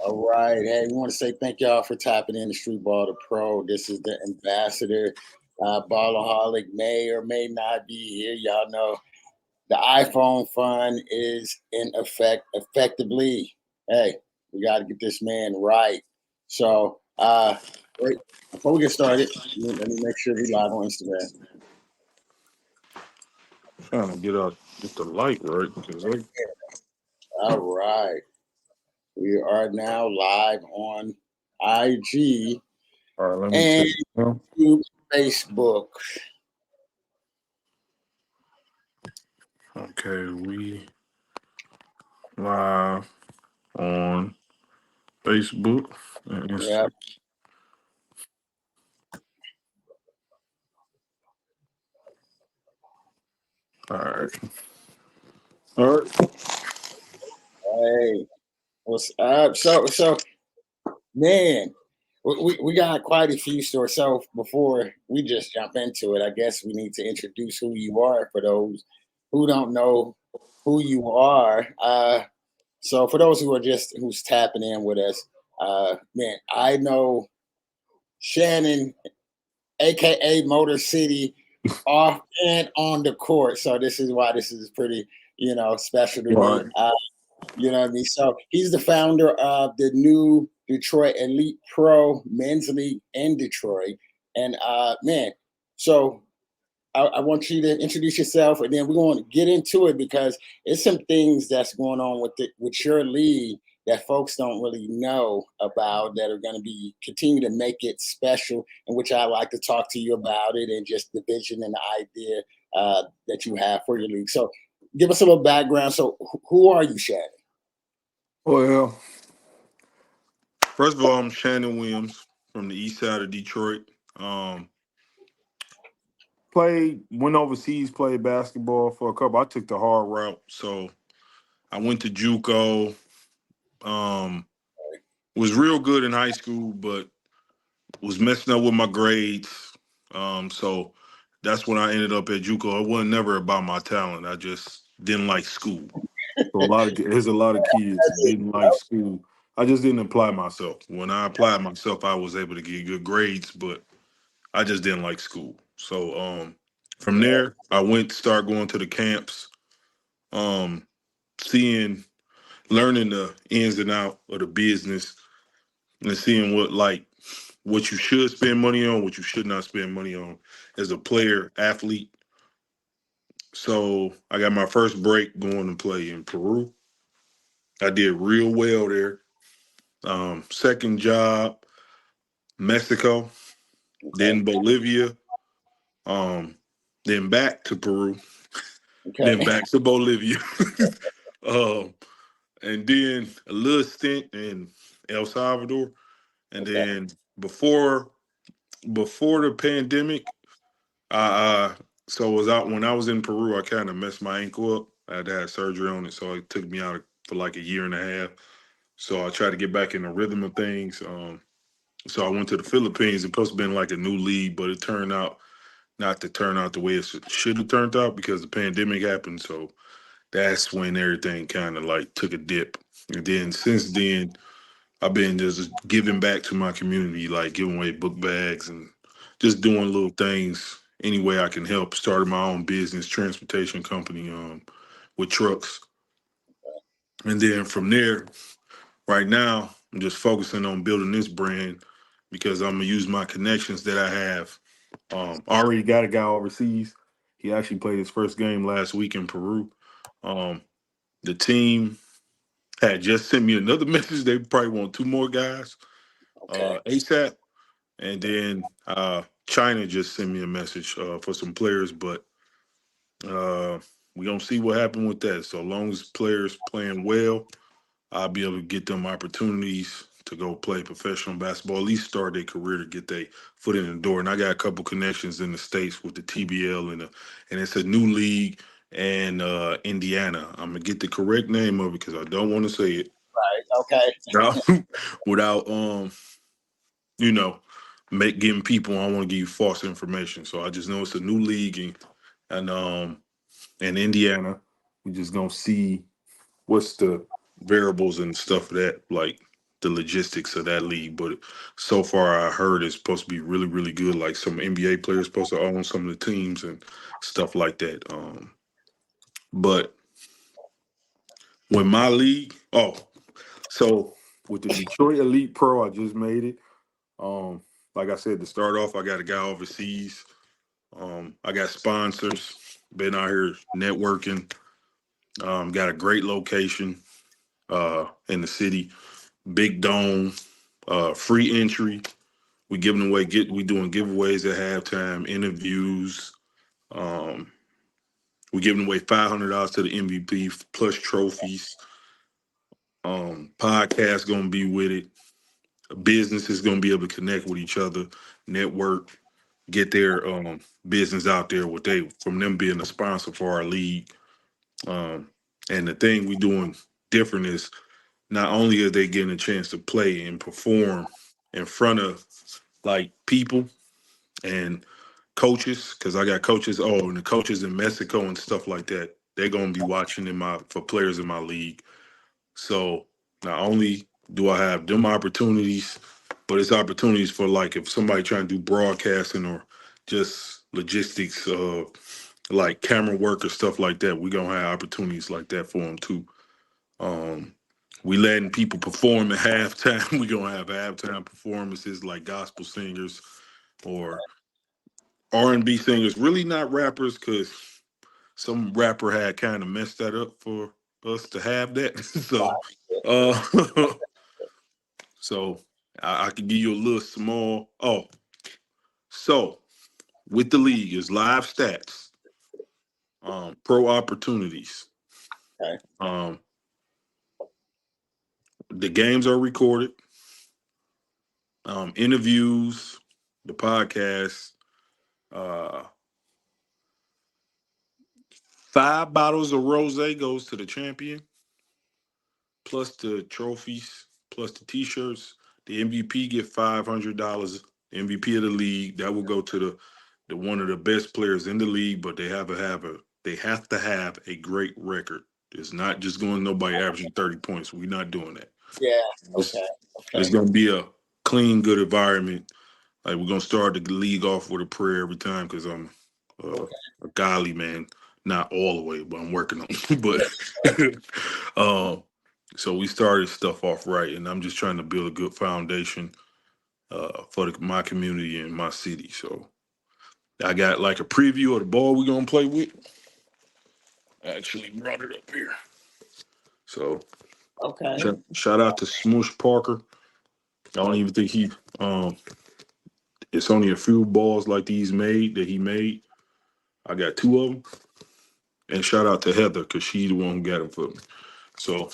All right. Hey, we want to say thank y'all for tapping in the Streetball to Pro. This is the ambassador. Ballaholic may or may not be here. Y'all know the iPhone fund is in effect effectively. Hey, we got to get this man right. So, wait, before we get started, let me make sure we live on Instagram. Trying to get the light right because All right. We are now live on IG all right. Let me and check. Well, Facebook. okay, we live on Facebook and Yeah. Instagram. All right, all right. Hey, what's up? So, man, we got quite a few stories. So, before we just jump into it, I guess we need to introduce who you are for those who don't know who you are. So, for those who are just who's tapping in with us, man, I know Shannon, aka Motor City, off and on the court. So, this is why this is pretty, special to All me. right. You know what I mean? So he's the founder of the new Detroit Elite Pro Men's League in Detroit. And man, so I want you to introduce yourself, and then we're going to get into it because it's some things that's going on with your league that folks don't really know about that are going to be continue to make it special, and which I like to talk to you about it and just the vision and the idea that you have for your league. So give us a little background. So who are you, Shannon? Well, first of all, I'm Shannon Williams from the east side of Detroit. Um, went overseas, played basketball for a couple. I took the hard route, so I went to JUCO. Um, was real good in high school, but was messing up with my grades. So that's when I ended up at JUCO. It wasn't never about my talent. I just didn't like school. So there's a lot of kids that didn't like school. I just didn't apply myself. When I applied myself, I was able to get good grades, but I just didn't like school. So from there, I went to start going to the camps, um, seeing, learning the ins and out of the business, and seeing what you should spend money on, what you should not spend money on as a player, athlete. So I got my first break going to play in Peru. I did real well there. Second job, Mexico, Okay. then Bolivia, um, then back to Peru, then Okay. back to Bolivia, um, and then a little stint in El Salvador, and Okay. then before the pandemic, I so was out when I was in Peru. I kind of messed my ankle up. I had to have surgery on it, so it took me out for like a year and a half. So I tried to get back in the rhythm of things. So I went to the Philippines. It's supposed to been like a new league, but it turned out not to turn out the way it should have turned out because the pandemic happened. So that's when everything kind of like took a dip. And then since then, I've been just giving back to my community, like giving away book bags and just doing little things any way I can help. Started my own business, transportation company, with trucks. And then from there, right now, I'm just focusing on building this brand because I'm gonna use my connections that I have. I already got a guy overseas. He actually played his first game last week in Peru. Um, the team had just sent me another message. They probably want two more guys, Okay. ASAP. And then China just sent me a message for some players, but uh, we gonna see what happened with that. So long as players playing well, I'll be able to get them opportunities to go play professional basketball, at least start their career to get their foot in the door. And I got a couple connections in the states with the TBL and it's a new league and Indiana. I'm gonna get the correct name of it because I don't want to say it Right. Okay. without without you know giving people. I don't want to give you false information. So I just know it's a new league and in Indiana. We just gonna see what's the variables and stuff of that like. the logistics of that league. But so far, I heard it's supposed to be really, really good. Like some NBA players supposed to own some of the teams and stuff like that. But when my league, so with the Detroit Elite Pro, I just made it. Like I said, to start off, I got a guy overseas. I got sponsors. Been out here networking. Got a great location in the city. Big dome, free entry. We doing giveaways at halftime, interviews. Um, we giving away $500 to the MVP plus trophies. Podcast gonna be with it. Business is gonna be able to connect with each other, network, get their business out there with they from them being a sponsor for our league. Um, and the thing we doing different is not only are they getting a chance to play and perform in front of like people and coaches, because I got coaches, and the coaches in Mexico and stuff like that, they're gonna be watching for players in my league. So not only do I have them opportunities, but it's opportunities for like if somebody trying to do broadcasting or just logistics of like camera work or stuff like that, we gonna have opportunities like that for them too. Um, we letting people perform at halftime. We gonna have halftime performances like gospel singers or R&B singers. Really not rappers, because some rapper had kind of messed that up for us to have that. So, uh, so I can give you a little small. So with the league is live stats, pro opportunities. Okay. The games are recorded. Interviews, the podcast. Uh, 5 bottles of rose goes to the champion, plus the trophies, plus the t-shirts. The MVP get $500. MVP of the league that will go to the one of the best players in the league, but they have to have a great record. It's not just going nobody averaging 30 points. We're not doing that. Yeah. It's, Okay. it's Okay. going to be a clean, good environment. Like we're gonna start the league off with a prayer every time because I'm Okay. a godly man. Not all the way, but I'm working on it. But so we started stuff off right, and I'm just trying to build a good foundation for my community and my city. So I got like a preview of the ball we're gonna play with. I actually brought it up here. So Okay. shout out to Smush Parker. I don't even think um it's only a few balls like these that he made. I got 2 of them. And shout out to Heather because she's the one who got them for me. So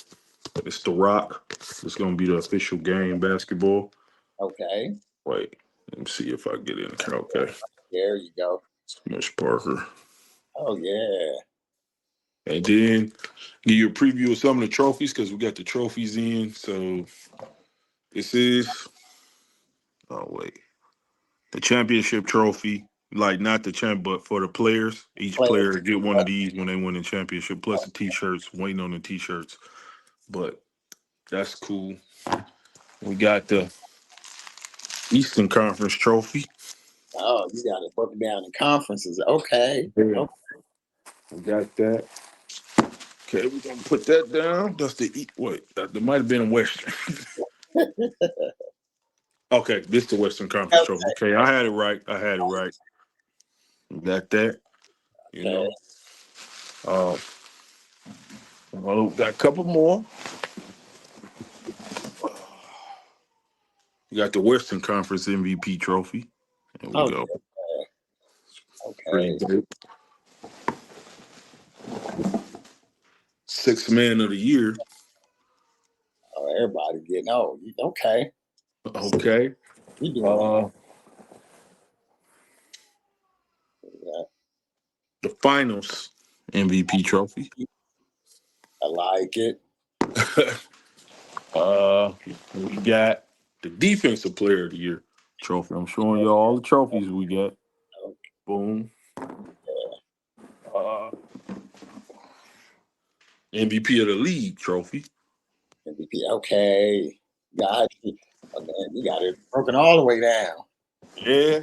it's The Rock. It's gonna be the official game basketball. Okay. Wait, let me see if I get in. Okay, There you go. Smush Parker. Oh yeah. And then give you a preview of some of the trophies because we got the trophies in. So this is wait. The championship trophy. Like not the champ, but for the players. Each Players. player get one of these when they win the championship, plus the t-shirts, waiting on the t-shirts. But that's cool. We got the Eastern Conference trophy. Oh, you got it broken down in conferences. Okay. Yeah, Okay. we got that. Okay, we're gonna put that down. That's the wait. That might have been a Western. Okay, this is the Western Conference trophy. Okay, I had it right. We got that. You Okay. know. Well, got a couple more. We got the Western Conference MVP trophy. There we Oh, go. Pretty okay. dope. Sixth man of the year. Oh, everybody getting okay. Okay. You doing that. The finals MVP trophy. I like it. We got the defensive player of the year trophy. I'm showing y'all all the trophies we got. Boom. Uh, MVP of the league trophy. MVP. Okay. God, oh, man, you got it broken all the way down. Yeah.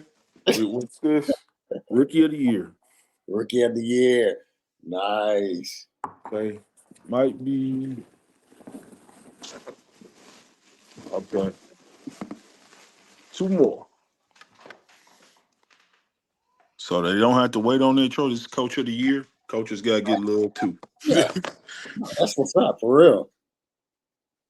What's this? Rookie of the year. Rookie of the year. Nice. Okay. Might be. Okay. Two more. So they don't have to wait on their trophy. This is coach of the year. Coaches got to get love too. Yeah, that's what's up for real.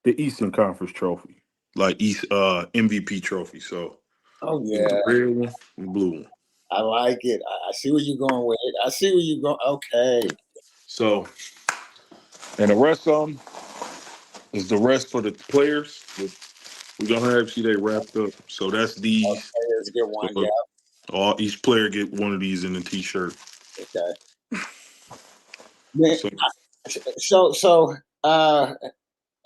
The Eastern Conference trophy, like East MVP trophy. So Oh get the yeah, red one and blue one. I like it. I see where you're going with it. I see where you're going. Okay. So, and the rest of them is the rest for the players. We're gonna have see they wrapped up. So that's these. Let's get one. So all each player get one of these in a t-shirt. Okay. Man, So so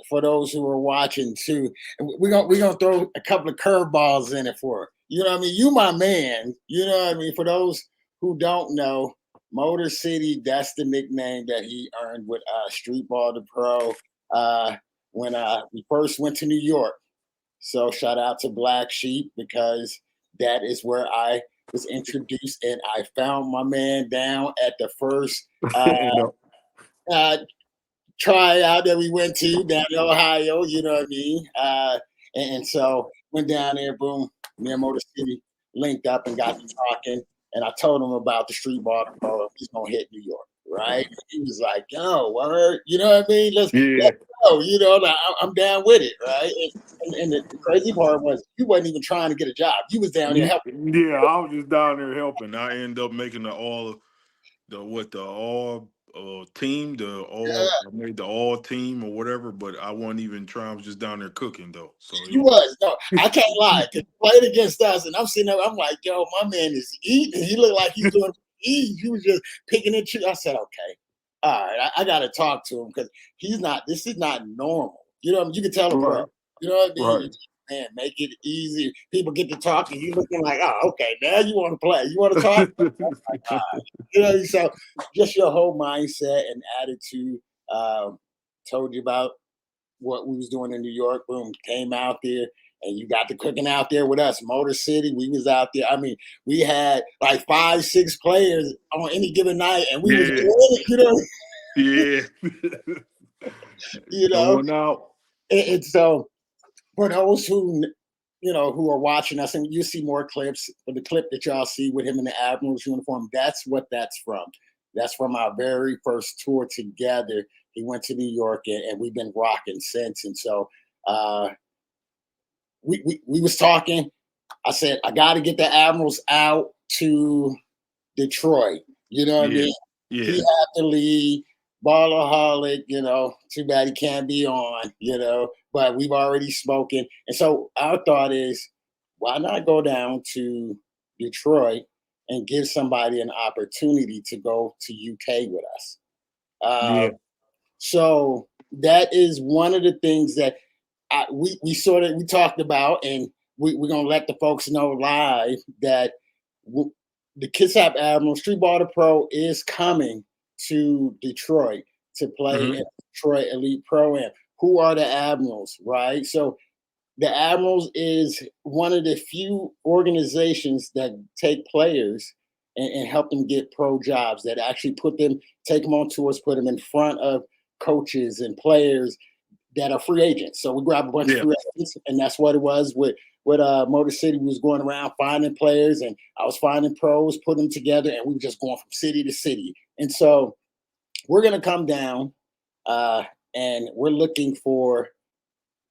for those who are watching too, we're gonna throw a couple of curveballs in it for you know what I mean. You my man. You know what I mean. For those who don't know, Motor City, that's the nickname that he earned with Streetball the Pro when we first went to New York. So shout out to Black Sheep because that is where I was introduced, and I found my man down at the first uh, tryout that we went to down in Ohio. You know what I mean? And so went down there, boom, me and Motor City linked up and got to talking, and I told him about the street ball. He's gonna hit New York, right? And he was like, "Yo, word," you know what I mean? Let's go. You know, like, I'm down with it, right? And the crazy part was you wasn't even trying to get a job. You was down there helping. Yeah, I was just down there helping. I ended up making the all team, I made the all team or whatever, but I wasn't even trying. I was just down there cooking though. So You was. No, I can't lie. He played against us, and I'm sitting there, I'm like, yo, my man is eating. He looked like he's doing eat. He was just picking and choosing. I said, okay. All right, I got to talk to him because this is not normal. You know, you can tell him, bro. You know what I mean? Right. Man, make it easy. People get to talking. You looking like, oh, okay, now you want to play. You want to talk? Like, you know, so just your whole mindset and attitude. Told you about what we was doing in New York. Boom, came out there, and you got the cooking out there with us. Motor City, we was out there. I mean, we had like 5, 6 players on any given night, and we was doing it, you know. Yeah. You know, going out. And so for those who who are watching us, and you see more clips, but the clip that y'all see with him in the Admiral's uniform, that's what that's from. That's from our very first tour together. He went to New York, and we've been rocking since. And so we was talking. I said, I got to get the Admirals out to Detroit. You know what I mean? Yeah. He had to leave. Ballaholic, too bad he can't be on, but we've already spoken. And so our thought is, why not go down to Detroit and give somebody an opportunity to go to UK with us? So that is one of the things that we talked about, and we're going to let the folks know live that the Kitsap Admiral Streetball the Pro is coming to Detroit to play in Detroit Elite Pro-Am. Who are the Admirals, right? So the Admirals is one of the few organizations that take players and help them get pro jobs, that actually take them on tours, put them in front of coaches and players that are free agents. So we grab a bunch of free agents, and that's what it was with Motor City. We was going around finding players, and I was finding pros, putting them together, and we were just going from city to city. And so we're going to come down, and we're looking for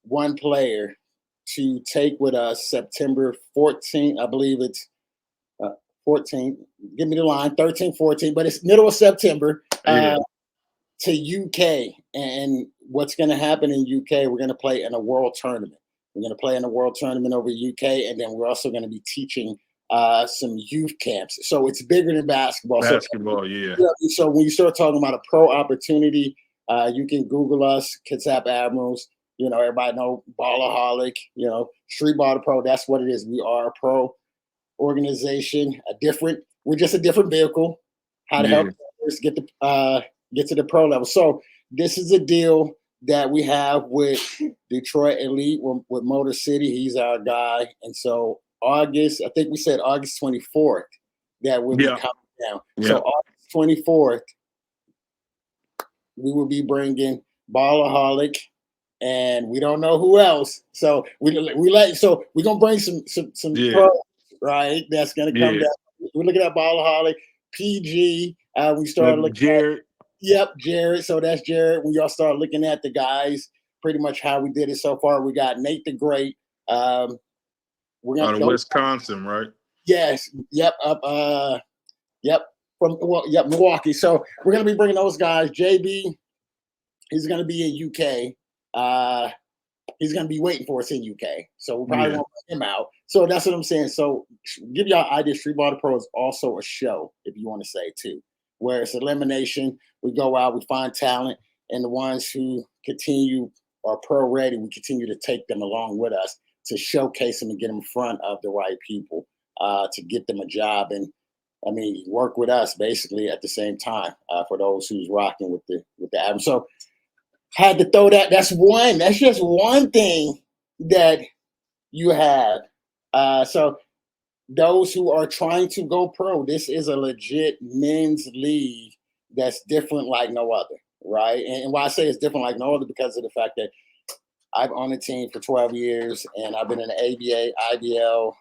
one player to take with us September 14th. I believe it's 14th. Give me the line, 13, 14, but it's middle of September to UK. And what's going to happen in UK, we're going to play in a world tournament. We're going to play in a world tournament over UK, and then we're also going to be teaching some youth camps. So it's bigger than basketball. So when you start talking about a pro opportunity, you can Google us, Kitsap Admirals. Everybody know Ballaholic, Streetball the Pro. That's what it is. We are a pro organization, we're just a different vehicle, how to help players get to the pro level. So this is a deal that we have with Detroit Elite with Motor City. He's our guy, and so August, I think we said August 24th that we'll be Yeah. coming down. So Yeah. August 24th, we will be bringing Ballaholic, and we don't know who else. So we're gonna bring some Yeah. pros, right? That's gonna come Yeah. down. We're looking at Ballaholic, PG. We started looking at Jared. Jared. So that's Jared. We all start looking at the guys, pretty much how we did it so far. We got Nate the Great. We're Out gonna of Wisconsin, right? yes, yep, up yep, Milwaukee. So we're gonna be bringing those guys. JB, he's gonna be in UK. He's gonna be waiting for us in UK. So we probably won't bring him out. So that's what I'm saying. So give y'all idea. Streetball the Pro is also a show, if you want to say too, where it's elimination. We go out, we find talent, and the ones who continue are pro ready, we continue to take them along with us to showcase them and get them in front of the right people to get them a job and I mean work with us basically at the same time for those who's rocking with the album. So had to throw that. That's one. That's just one thing that you have. So those who are trying to go pro, this is a legit men's league that's different like no other, right? And why I say it's different like no other because of the fact that I've owned a team for 12 years and I've been in the ABA, IBL,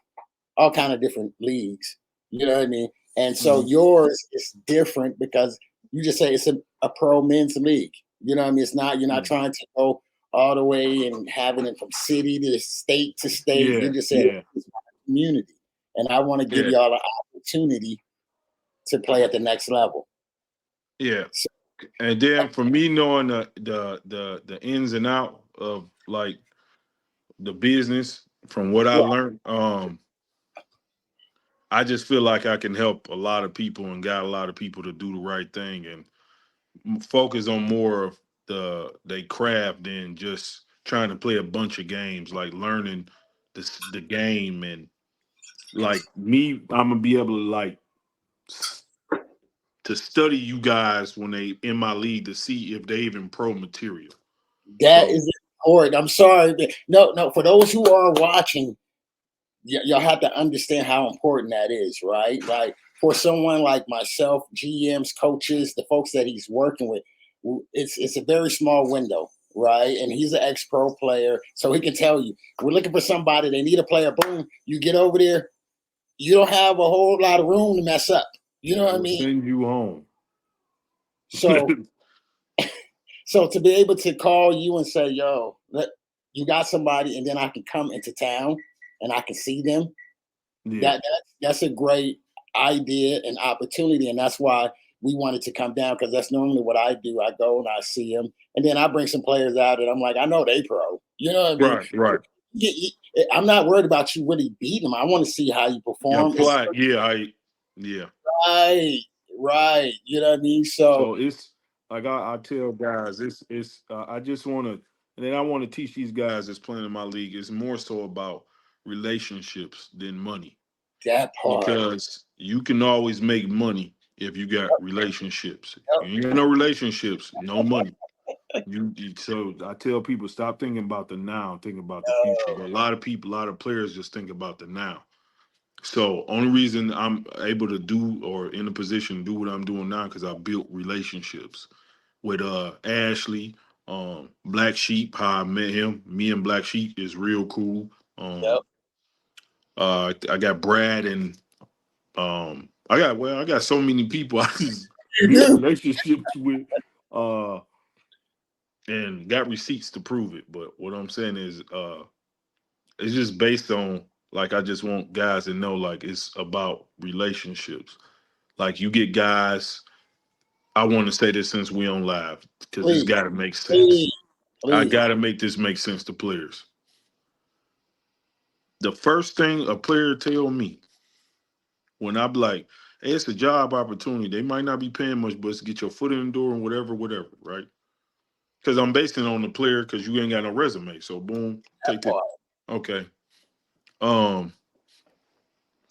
all kind of different leagues. You know what I mean? And so yours is different because you just say it's a pro men's league. You know what I mean? It's not, you're not trying to go all the way and having it from city to state to state. Yeah. You're just saying it's my community. And I want to give y'all an opportunity to play at the next level. Yeah. And then for me knowing the ins and out of like the business from what I learned, I just feel like I can help a lot of people and got a lot of people to do the right thing and focus on more of they craft than just trying to play a bunch of games, like learning the game and like me, I'm gonna be able to like to study you guys when they in my league to see if they even pro material. That is important. I'm sorry. No. For those who are watching, y'all have to understand how important that is, right? Like for someone like myself, GMs, coaches, the folks that he's working with, it's a very small window, right? And he's an ex-pro player, so he can tell you, we're looking for somebody. They need a player. Boom, you get over there. You don't have a whole lot of room to mess up. You know what I mean? Send you home. So, so to be able to call you and say, "Yo, you got somebody," and then I can come into town and I can see them. That's a great idea and opportunity, and that's why we wanted to come down because that's normally what I do. I go and I see them, and then I bring some players out, and I'm like, I know they pro. You know what I mean? Right. I'm not worried about you really beating them. I want to see how you perform. Right. You know what I mean? So it's like I tell guys, it's I just want to, and then I want to teach these guys that's playing in my league. It's more so about relationships than money. That part. Because you can always make money if you got relationships. You ain't got no relationships, no money. So I tell people stop thinking about the now, think about the future. But a lot of people, a lot of players just think about the now. So only reason I'm able to do or in a position to do what I'm doing now because I built relationships with Ashley, Black Sheep, how I met him. Me and Black Sheep is real cool. I got Brad and I got so many people I just built relationships with and got receipts to prove it. But what I'm saying is it's just based on like I just want guys to know like it's about relationships. Like you get guys, I want to say this since we on live because it's got to make sense. I got to make this make sense to players. The first thing a player tell me when I'm like, hey, it's a job opportunity. They might not be paying much, but it's to get your foot in the door and whatever, right? Because I'm basing it on the player because you ain't got no resume. So boom, take that. Okay.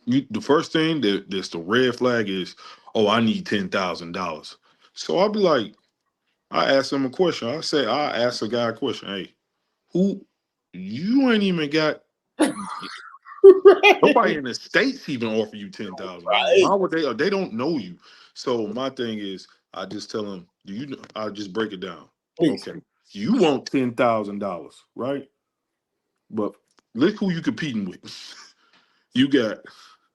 The first thing that's the red flag is, oh, I need $10,000. So I'll be like, I asked him a question. I asked a guy a question. Hey, who you ain't even got nobody Right. in the states even offer you $10,000. Right. Why would they? They don't know you. So my thing is, I just tell them, do you? I just break it down. Please. Okay, you want $10,000, right? But look who you competing with. You got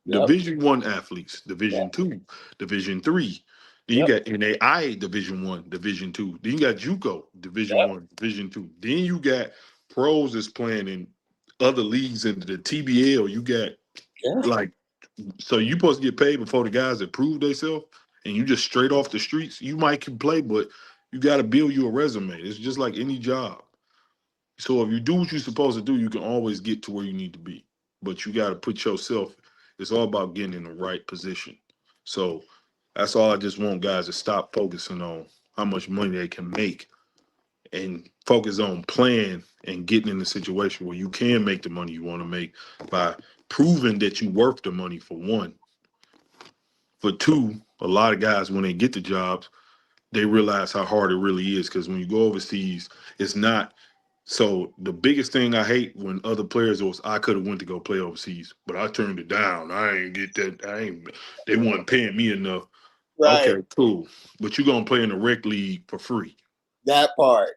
Yep. Division 1 athletes, Yep. Division 2, Division 3. Then you Yep. got NAIA Division 1, Division 2. Then you got JUCO Division Yep. 1, Division 2. Then you got pros that's playing in other leagues in the TBL. You got Yeah. like so you supposed to get paid before the guys that prove themselves, and you just straight off the streets. You might can play, but you got to build you a resume. It's just like any job. So if you do what you're supposed to do, you can always get to where you need to be. But you got to put yourself. It's all about getting in the right position. So that's all I just want guys to stop focusing on how much money they can make and focus on playing and getting in the situation where you can make the money you want to make by proving that you worth the money for one. For two, a lot of guys when they get the jobs, they realize how hard it really is because when you go overseas, it's not. So the biggest thing I hate when other players was I could have went to go play overseas, but I turned it down. I ain't get that. I ain't. They weren't paying me enough. Right. Okay, cool. But you're gonna play in the rec league for free. That part.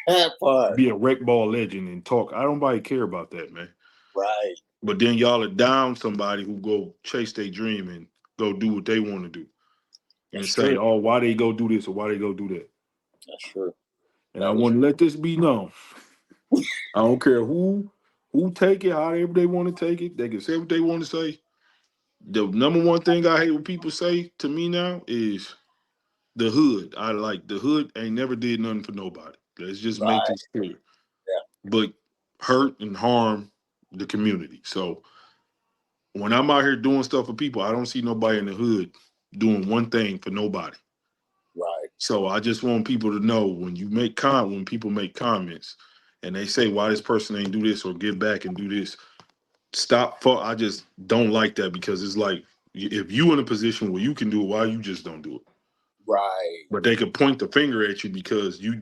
That part. Be a rec ball legend and talk. I don't nobody care about that, man. Right. But then y'all are down somebody who go chase their dream and go do what they want to do and That's say, true. oh, why they go do this or why they go do that. That's true. And I That is want to let this be known. I don't care who take it, however they want to take it. They can say what they want to say. The number one thing I hate when people say to me now is the hood. I like the hood ain't never did nothing for nobody. Let's just make right. this clear. Yeah. But hurt and harm the community. So when I'm out here doing stuff for people, I don't see nobody in the hood doing one thing for nobody. Right. So I just want people to know when people make comments and they say why this person ain't do this or give back and do this, I just don't like that because it's like if you in a position where you can do it, why you just don't do it? Right. But they could point the finger at you because you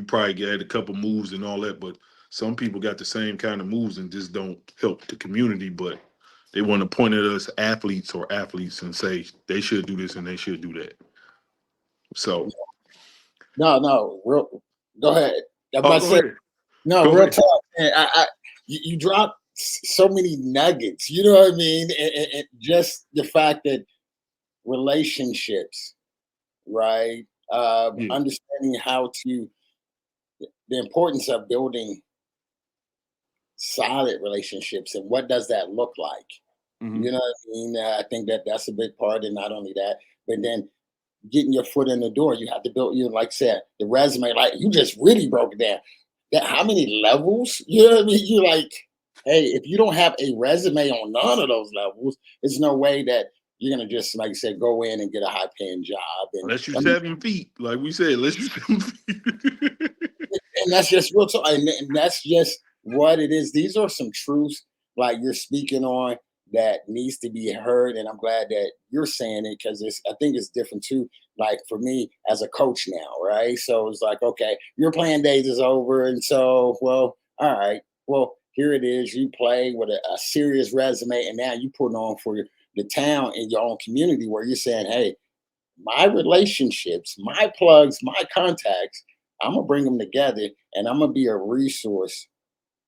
probably get a couple moves and all that, but some people got the same kind of moves and just don't help the community, but they want to point at us athletes and say they should do this and they should do that. So, No, no. Real. Go ahead. I'm oh, about to go say ahead. no. Go Real ahead. talk. Man, you drop so many nuggets. You know what I mean? And just the fact that relationships, right? Yeah. Understanding how to the importance of building solid relationships and what does that look like. Hmm. You know what I mean? I think that that's a big part, and not only that, but then getting your foot in the door, you have to build. You like I said, the resume. Like you just really broke it down. That how many levels? You know what I mean? You're like, hey, if you don't have a resume on none of those levels, there's no way that you're gonna just like I said, go in and get a high paying job. And Unless you I mean, 7 feet, like we said, unless you 7 feet. and that's just real talk, and that's just what it is. These are some truths like you're speaking on that needs to be heard, and I'm glad that you're saying it because it's. I think it's different too. Like for me as a coach now, right? So it's like, okay, your playing days is over, and so well, all right, well here it is. You play with a serious resume, and now you putting on for the town in your own community where you're saying, hey, my relationships, my plugs, my contacts, I'm gonna bring them together and I'm gonna be a resource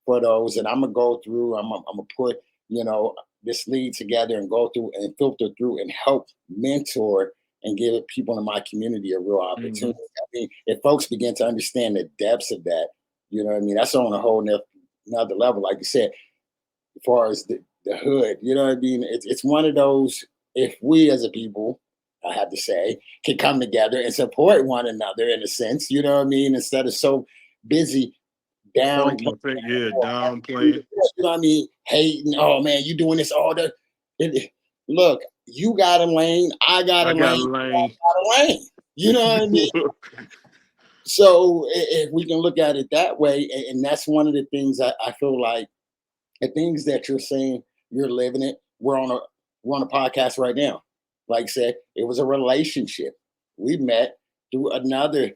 for those. And I'm gonna go through, I'm gonna put, you know, this lead together and go through and filter through and help mentor and give people in my community a real Hmm. opportunity. I mean, if folks begin to understand the depths of that, you know what I mean? That's on a whole another level. Like you said, as far as the hood. You know what I mean? It's one of those, if we as a people, I have to say, can come together and support one another in a sense, you know what I mean? Instead of so busy Pointing downplaying the finger, yeah, or downplaying. you know what I mean, hating, oh man, you doing this all the look, you got a lane, I got a I got a lane, lane. got a lane. You know what I mean? So if we can look at it that way, and that's one of the things I feel like the things that you're saying, you're living it. We're on a podcast right now. Like I said, it was a relationship. We met. through another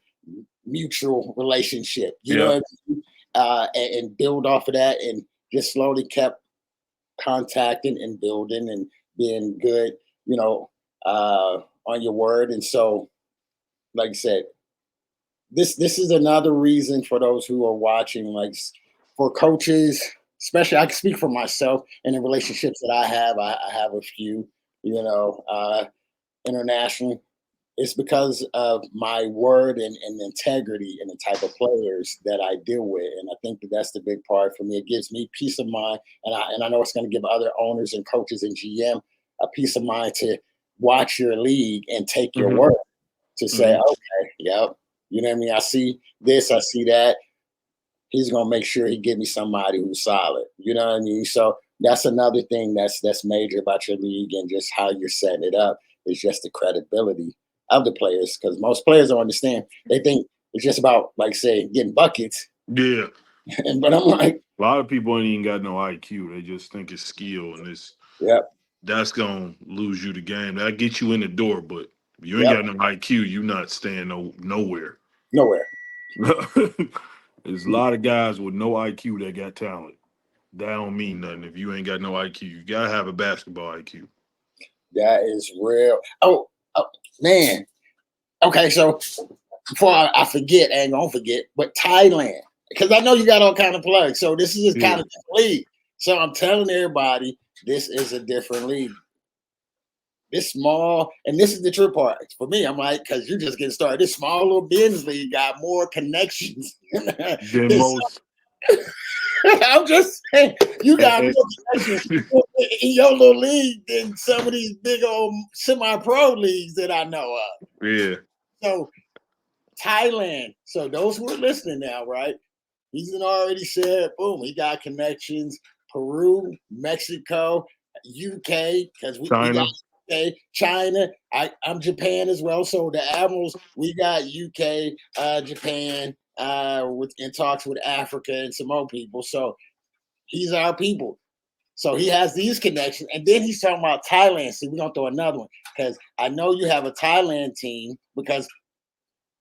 mutual relationship. You know Yeah. what I mean? And build off of that, and just slowly kept contacting and building and being good, you know, on your word. And so, like I said, this is another reason for those who are watching, like for coaches, especially. I can speak for myself and the relationships that I have. I have a few, you know, international. It's because of my word and the integrity and the type of players that I deal with, and I think that that's the big part for me. It gives me peace of mind, and I know it's going to give other owners and coaches and GM a peace of mind to watch your league and take your Hmm. word to say, Hmm. okay, yep, you know what I mean. I see this, I see that. He's going to make sure he give me somebody who's solid. You know what I mean? So that's another thing that's major about your league and just how you're setting it up is just the credibility of the players, because most players don't understand. They think it's just about, like, say, getting buckets. Yeah. But I'm like, A lot of people ain't even got no IQ. They just think it's skill, and yep, that's gonna lose you the game. That get you in the door, but if you ain't yep, got no IQ, you not staying nowhere. nowhere. There's a lot of guys with no IQ that got talent. That don't mean nothing if you ain't got no IQ. You gotta have a basketball IQ. That is real. Oh, man. Okay, so before I forget, I ain't gonna forget, but Thailand, because I know you got all kind of plugs. So this is a Yeah. kind of different league. So I'm telling everybody, this is a different league. This small, and this is the true part for me. I'm like, because you're just getting started. This small little business league got more connections. Then most. I'm just saying, you got eh, more connections in your little league than some of these big old semi-pro leagues that I know of. yeah. So Thailand. So those who are listening now, right? He's already said, boom, he got connections. Peru, Mexico, UK, because we got China. UK, China. I'm Japan as well. So the Admirals, we got UK, Japan, with in talks with Africa and some more people. So he's our people. So he has these connections. And then he's talking about Thailand. See, we're gonna throw another one because I know you have a Thailand team because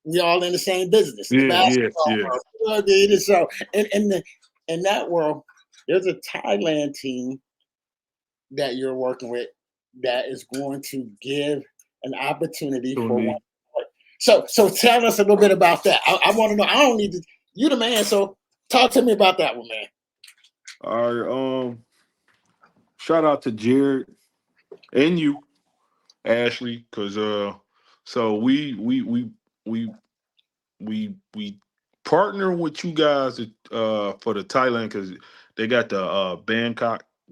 we all in the same business, the Yeah, yeah, basketball yeah. world. You know what I mean? And so in that world, there's a Thailand team that you're working with that is going to give an opportunity So for one. neat. So tell us a little bit about that. I want to know. I don't need to. You the man, so talk to me about that one, man. All right. Shout out to Jared and you, Ashley, because so we partner with you guys for the Thailand because they got the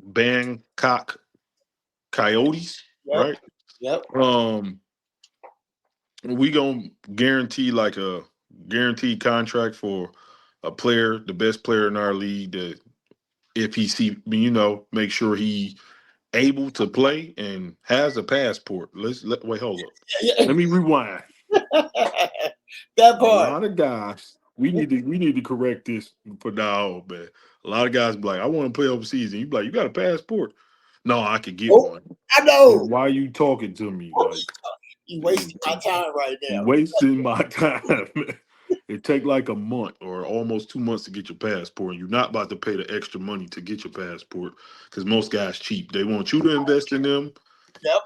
Bangkok Coyotes, Yep, right? yep, Um, we gonna guarantee like a guaranteed contract for a player, the best player in our league. That if he see, make sure he able to play and has a passport. Wait, hold up. yeah. Let me rewind. That A part. lot of guys, we need to correct this for now, man. A lot of guys be like, I want to play overseas, and you be like, you got a passport? No, I could get Oh, one. I Then know. why are you talking to me? Like You you wasting my time right now. wasting my time. It take like a month or almost 2 months to get your passport, and you're not about to pay the extra money to get your passport because most guys cheap. They want you to invest in them, Yep,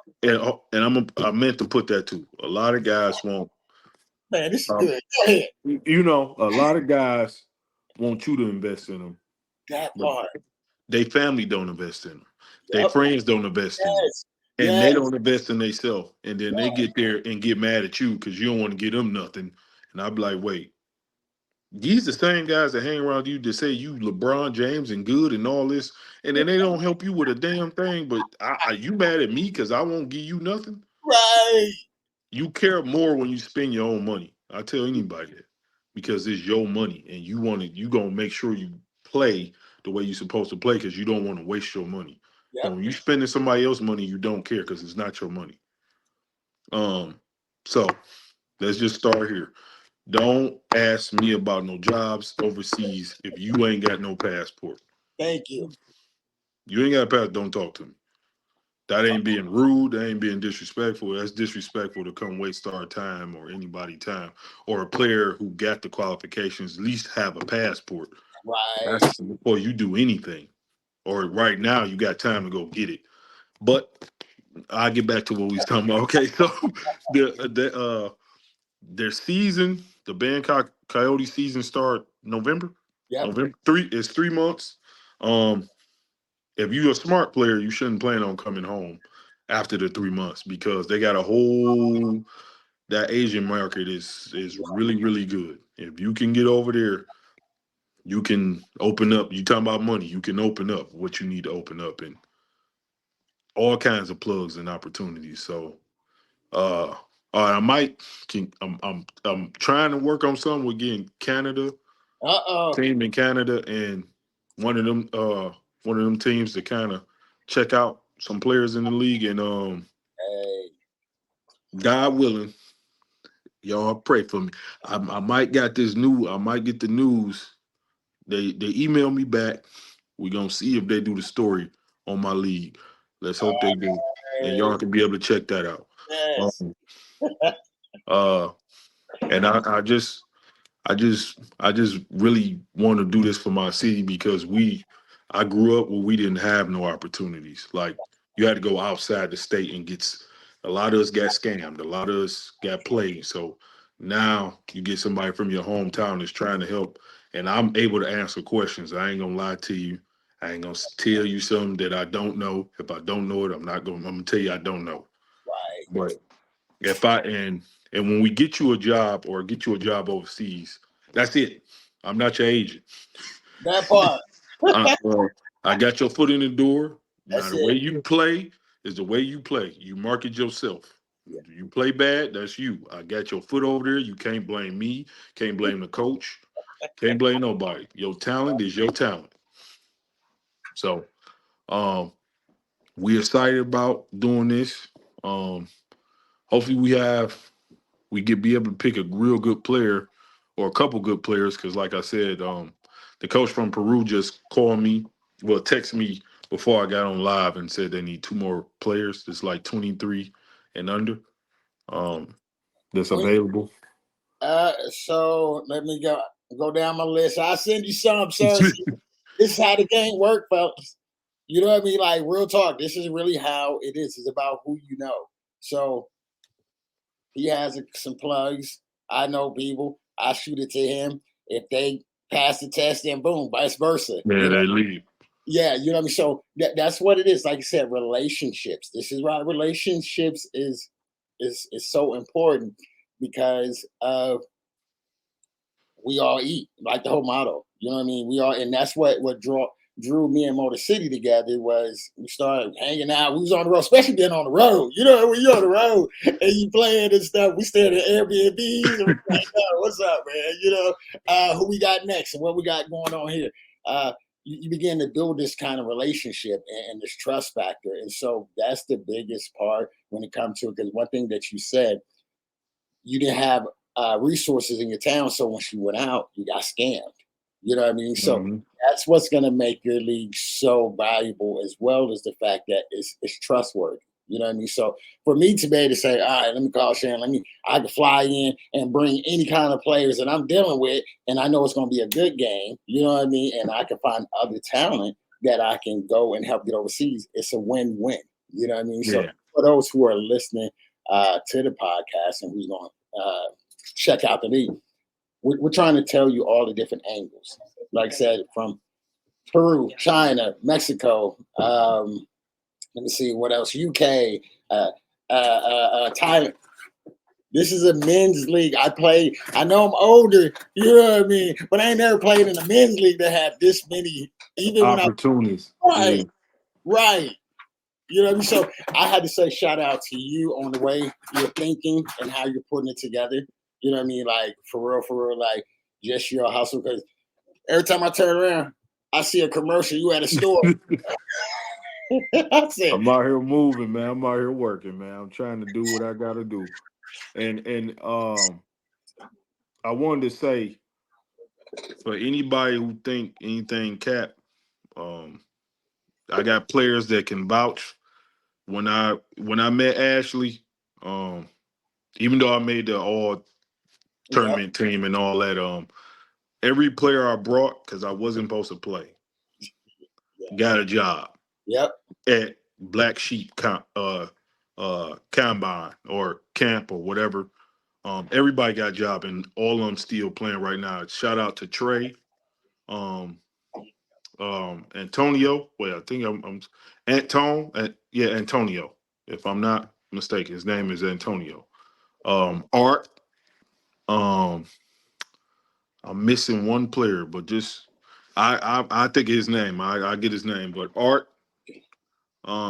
and I meant to put that too. A lot of guys want. man, this is Um, good. Go ahead. a lot of guys want you to invest in them, That but part. they family don't invest in them. Their Yep. friends don't invest in them. Yes. And they Yes. don't invest in themselves. And then they get there and get mad at you because you don't want to give them nothing. And I'd be like, wait, these the same guys that hang around you that say you LeBron James and good and all this, and then they don't help you with a damn thing. But you mad at me because I won't give you nothing? Right. You care more when you spend your own money. I tell anybody that because it's your money and you gonna make sure you play the way you're supposed to play because you don't want to waste your money. But Yep. when you spending somebody else's money, you don't care because it's not your money. So let's just start here. Don't ask me about no jobs overseas if you ain't got no passport. Thank you. You ain't got a passport, don't talk to me. That ain't being rude. That ain't being disrespectful. That's disrespectful to come waste our time or anybody time. Or a player who got the qualifications at least have a passport. Right. That's before you do anything. Or right now you got time to go get it. But I'll get back to what we was talking about. Okay, so their season, the Bangkok Coyote season start November. Yep. November 3 is 3 months. Um, if you're a smart player, you shouldn't plan on coming home after the 3 months because they got a whole that Asian market is really, really good. If you can get over there, you can open up. You talking about money, you can open up what you need to open up and all kinds of plugs and opportunities. So uh I might I'm trying to work on something with getting Canada Uh-oh. team in Canada and one of them one of them teams to kind of check out some players in the league and Hey. God willing, y'all pray for me. I might got this new. I might get the news. They email me back. We're gonna see if they do the story on my league. Let's hope they do, and Hey. y'all can be able to check that out. Yes. Um, uh, and I just really want to do this for my city because I grew up where we didn't have no opportunities. Like you had to go outside the state and a lot of us got scammed. A lot of us got played. So now you get somebody from your hometown that's trying to help and I'm able to answer questions. I ain't gonna lie to you. I ain't gonna tell you something that I don't know. If I don't know it, I'm gonna tell you I don't know. Right. But if I and when we get you a job or get you a job overseas, that's it. I'm not your agent. That part. Well, I got your foot in the door. Now That's the way it. you play is the way you play. You market yourself. Yeah. You play bad, that's you. I got your foot over there. You can't blame me. Can't blame the coach. Can't blame nobody. Your talent is your talent. So um we're excited about doing this. Um hopefully we could be able to pick a real good player or a couple good players because like I said, the coach from Peru just called me, well, text me before I got on live and said they need two more players. It's like 23 and under um, that's We, available. so let me go down my list. I'll send you some, sir. This is how the game work, folks. You know what I mean? Like real talk. This is really how it is. It's about who you know. So he has some plugs. I know people. I shoot it to him. If they pass the test, then boom, vice versa. Yeah, You know? they leave. Yeah, you know what I mean. So that's what it is. Like I said, relationships. This is why relationships is so important because we all eat, like the whole motto. You know what I mean? We all, and that's what drew me and Motor City together was we started hanging out. We was on the road, especially being on the road. You know, when you're on the road and you playing and stuff, we stayed at Airbnbs and we like, oh, what's up, man? You know, who we got next and what we got going on here. You begin to build this kind of relationship and this trust factor. And so that's the biggest part when it comes to it. Because one thing that you said, you didn't have resources in your town, so once you went out, you got scammed. You know what I mean? So Mhm. that's what's going to make your league so valuable, as well as the fact that it's trustworthy. You know what I mean? So for me to be able to say, all right, let me call Sharon, I can fly in and bring any kind of players that I'm dealing with, and I know it's going to be a good game. You know what I mean? And I can find other talent that I can go and help get overseas. It's a win-win. You know what I mean? So Yeah. for those who are listening to the podcast and who's going to check out the league, we're trying to tell you all the different angles. Like I said, from Peru, China, Mexico, let me see what else, UK, Thailand. This is a men's league. I know I'm older, you know what I mean, but I ain't never played in a men's league that had this many, even when I, Opportunities. right, Yeah. right. You know what I mean? So I had to say shout out to you on the way you're thinking and how you're putting it together. You know what I mean? Like for real, like just your hustle. Because every time I turn around, I see a commercial. You at a store. I said, I'm out here moving, man. I'm out here working, man. I'm trying to do what I gotta do. And I wanted to say for anybody who think anything cap, um, I got players that can vouch. when I met Ashley, um, even though I made the all Yep. tournament team and all that, every player I brought because I wasn't supposed to play got a job Yep. at Black Sheep Combine or camp or whatever. Everybody got a job, and all of them still playing right now. Shout out to Trey, um, Antonio. Wait, I think I'm Antone. Yeah, Antonio. If I'm not mistaken, his name is Antonio. Art. Um, I'm missing one player, but just I think his name. I get his name, but Art.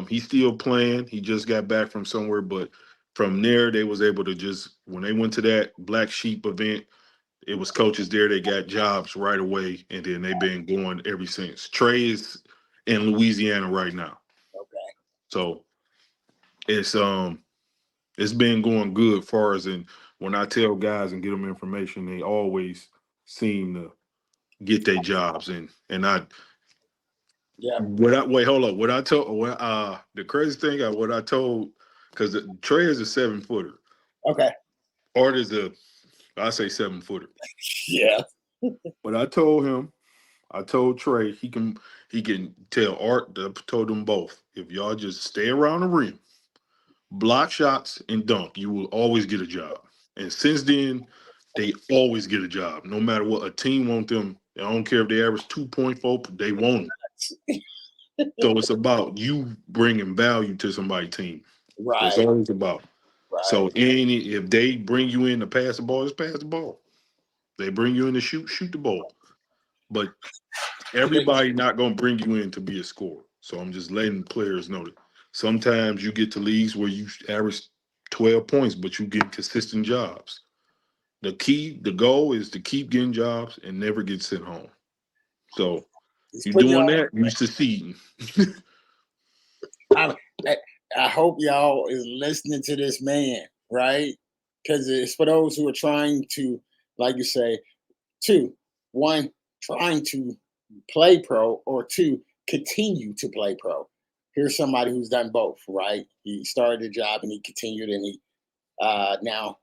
He's still playing. He just got back from somewhere, but from there they was able to just when they went to that Black Sheep event, it was coaches there. They got jobs right away, and then they've been going ever since. Trey is in Louisiana right now, Okay. so it's it's been going good. Far as in when I tell guys and get them information, they always seem to get their jobs, and I Yeah. what I wait hold up what I told the crazy thing what I told because Trey is a 7 footer. Okay. Art is I say 7 footer. Yeah. But I told Trey he can tell Art. I told them both if y'all just stay around the rim, block shots and dunk, you will always get a job. And since then, they always get a job, no matter what a team want them. I don't care if they average 2.4, they want them. So it's about you bringing value to somebody's team. That's Right. all it's about. Right. So if they bring you in to pass the ball, just pass the ball. They bring you in to shoot the ball. But everybody not gonna bring you in to be a scorer. So I'm just letting players know that sometimes you get to leagues where you average 12 points, but you get consistent jobs. The goal is to keep getting jobs and never get sent home. So He's you putting doing y'all. that, you succeeding. I, I I hope y'all is listening to this man, right? Because it's for those who are trying to, like you say, two, one, trying to play pro, or two, continue to play pro. Here's somebody who's done both, right? He started a job and he continued, and he now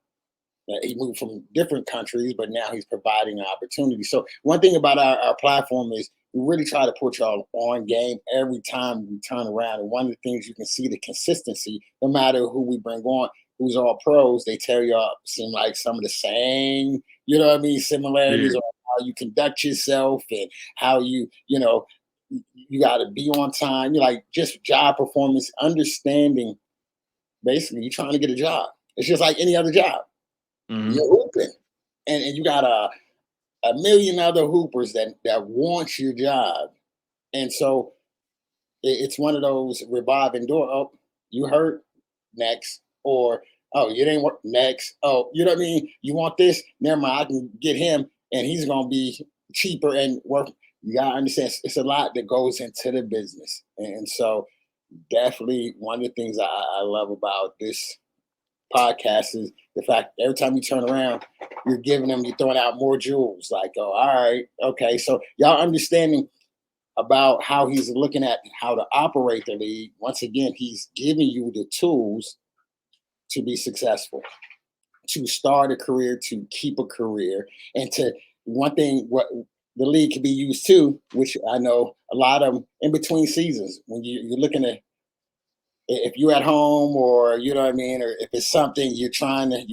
he moved from different countries, but now he's providing an opportunity. So one thing about our platform is we really try to put y'all on game every time we turn around. And one of the things you can see the consistency, no matter who we bring on, who's all pros, they tell y'all seem like some of the same, you know what I mean, Yeah. similarities on how you conduct yourself and how you got to be on time. You like just job performance, understanding. Basically, you're trying to get a job. It's just like any other job. Hmm. You're hooping, and you got a million other hoopers that want your job, and so it's one of those revolving door. Oh, you hurt next, or oh, you didn't work next. Oh, you know what I mean? You want this? Never mind, I can get him, and he's gonna be cheaper and work. You gotta understand, it's a lot that goes into the business, and so definitely one of the things I love about this podcast is the fact every time you turn around, you're throwing out more jewels. Like, oh, all right, okay. So y'all understanding about how he's looking at how to operate the league. Once again, he's giving you the tools to be successful, to start a career, to keep a career, and to one thing what the league can be used to, which I know a lot of them in between seasons when you're looking at if you're at home or you know what I mean, or if it's something you're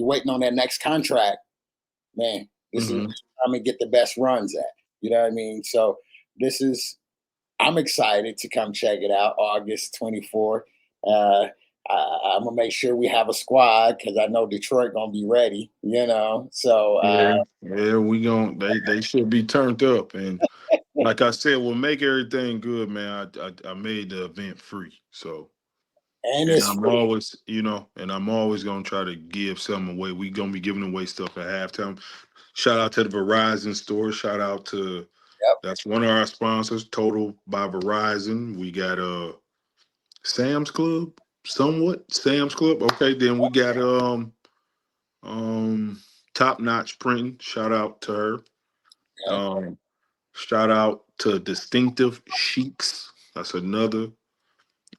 waiting on that next contract, man, this is Hmm. I'm gonna get the best runs at. You know what I mean? So this is I'm excited to come check it out August 24th. Uh, I'm gonna make sure we have a squad because I know Detroit gonna be ready. So Yeah, we gon' they should be turned up. And like I said, we'll make everything good, man. I made the event free. So and and it's I'm free. always, and I'm always gonna try to give something away. We gonna be giving away stuff at halftime. Shout out to the Verizon store. Shout out to Yep. that's one of our sponsors, Total by Verizon. We got Sam's Club, somewhat Sam's Club. Okay, then we got um Top Notch Printing. Shout out to her. Yep. Um, Shout out to Distinctive Sheiks. That's another.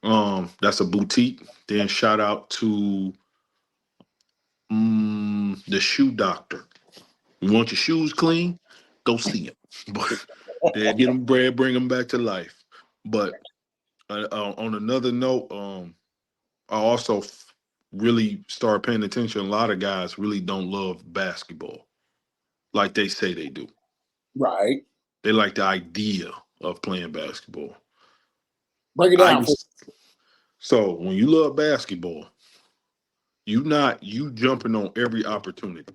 That's a boutique. Then shout out to the shoe doctor. You want your shoes clean? Go see him. But they get them bread, bring them back to life. But on another note, I also really started paying attention. A lot of guys really don't love basketball like they say they do. Right. They like the idea of playing basketball. Break it I down. used so when you love basketball, you jumping on every opportunity.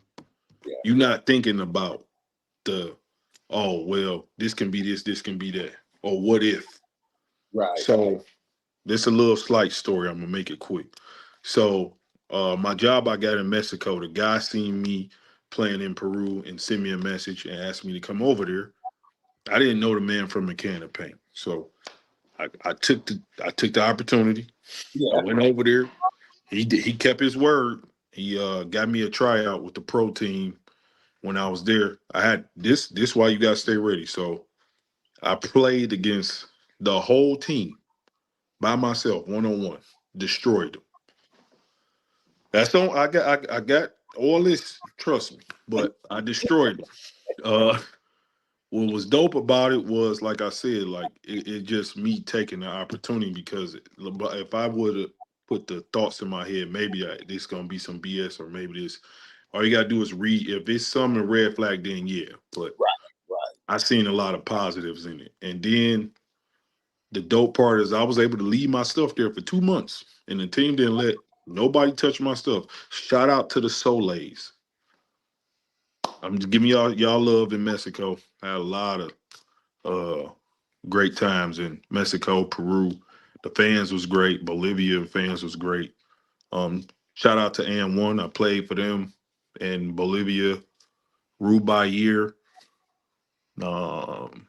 Yeah. You're not thinking about the oh well, this can be this can be that, or what if. Right. So this a little slight story. I'm gonna make it quick. So my job I got in Mexico, the guy seen me playing in Peru and sent me a message and asked me to come over there. I didn't know the man from a can of paint, so I took the opportunity. I Yeah. went over there. He kept his word. He got me a tryout with the pro team when I was there. I had this why you gotta stay ready. So I played against the whole team by myself, 1-on-1, destroyed them. That's on. I got all this. Trust me, but I destroyed them. Uh, what was dope about it was, like I said, like it just me taking the opportunity because if I would have put the thoughts in my head, maybe this gonna be some BS or maybe this. All you gotta do is read. If it's some red flag, then yeah. But Right. I seen a lot of positives in it, and then the dope part is I was able to leave my stuff there for 2 months, and the team didn't let nobody touch my stuff. Shout out to the Soleils. I'm just giving y'all love in Mexico. I had a lot of uh great times in Mexico, Peru. The fans was great. Bolivia fans was great. Shout out to Am One. I played for them in Bolivia. Rubai year. Um,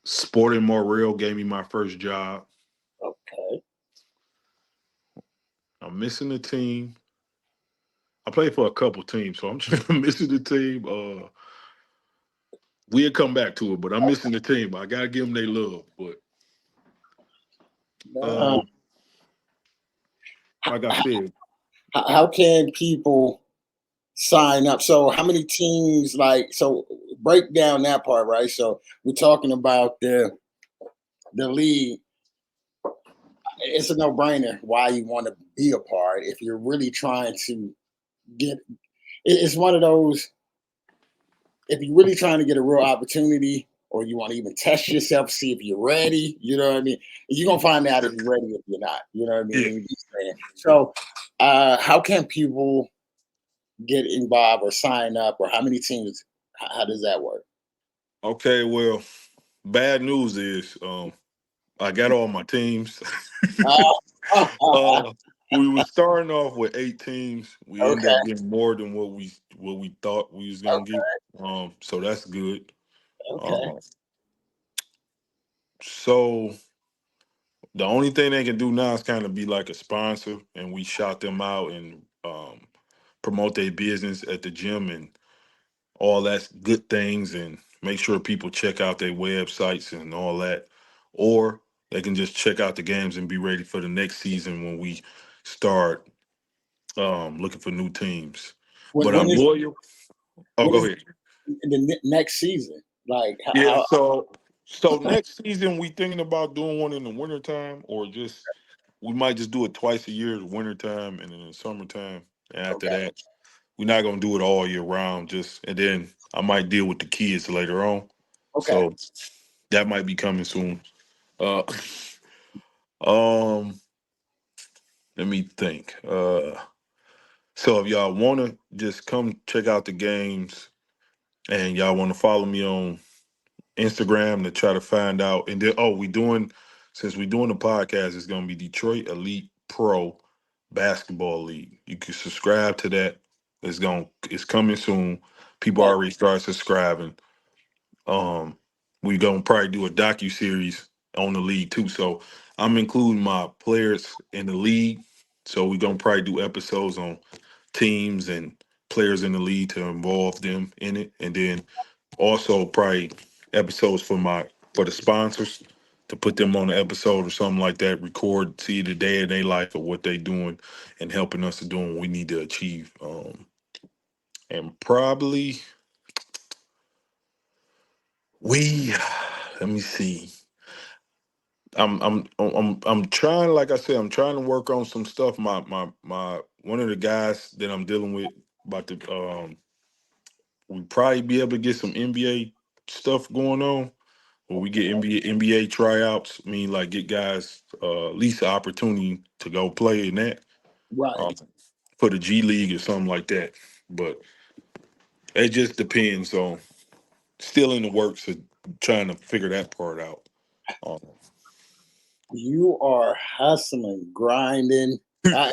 Sporting Morel gave me my first job. Okay. I'm missing the team. I played for a couple teams, so I'm just missing the team. We'll come back to it, but I'm missing the team. I gotta give them their love. But Now, um, like I said, how can people sign up? So how many teams, like, so break down that part, right? So we're talking about the league. It's a no-brainer why you want to be a part if you're really trying to get it's one of those, if you're really trying to get a real opportunity or you want to even test yourself, see if you're ready, you know what I mean? You're gonna find out if you're ready if you're not, you know what I yeah. mean? So how can people get involved or sign up, or how many teams, how does that work? Okay, well, bad news is I got all my teams. Uh, uh, we were starting off with 8 teams. We ended okay, up getting more than what we thought we was gonna get. So that's good. okay. Um, so the only thing they can do now is kind of be like a sponsor, and we shout them out and promote their business at the gym and all that's good things, and make sure people check out their websites and all that. Or they can just check out the games and be ready for the next season when we start looking for new teams. When But when I'm is loyal. Oh, when go is ahead. the next season? Like Yeah, how so next season we thinking about doing one in the wintertime, or just we might just do it twice a year, the wintertime and then in the summertime. And after okay, that, we're not gonna do it all year round, just and then I might deal with the kids later on. okay. So that might be coming soon. Uh um let me think. So if y'all wanna just come check out the games and y'all wanna follow me on Instagram to try to find out. And then, we doing since we doing the podcast, it's gonna be Detroit Elite Pro Basketball League. You can subscribe to that. It's coming soon. People Okay. already start subscribing. Um, we gonna probably do a docu series on the league too. So I'm including my players in the league. So we gonna probably do episodes on teams and players in the league to involve them in it, and then also probably episodes for the sponsors to put them on an episode or something like that, record, see the day in their life of what they doing and helping us to doing what we need to achieve. And probably we let me see. I'm trying, like I said, I'm trying to work on some stuff. My one of the guys that I'm dealing with about to we probably be able to get some NBA stuff going on. Where we get NBA tryouts, I mean, like get guys at least the opportunity to go play in that Right. um, for the G League or something like that. But it just depends on still in the works of trying to figure that part out. Um, You are hustling, grinding. I,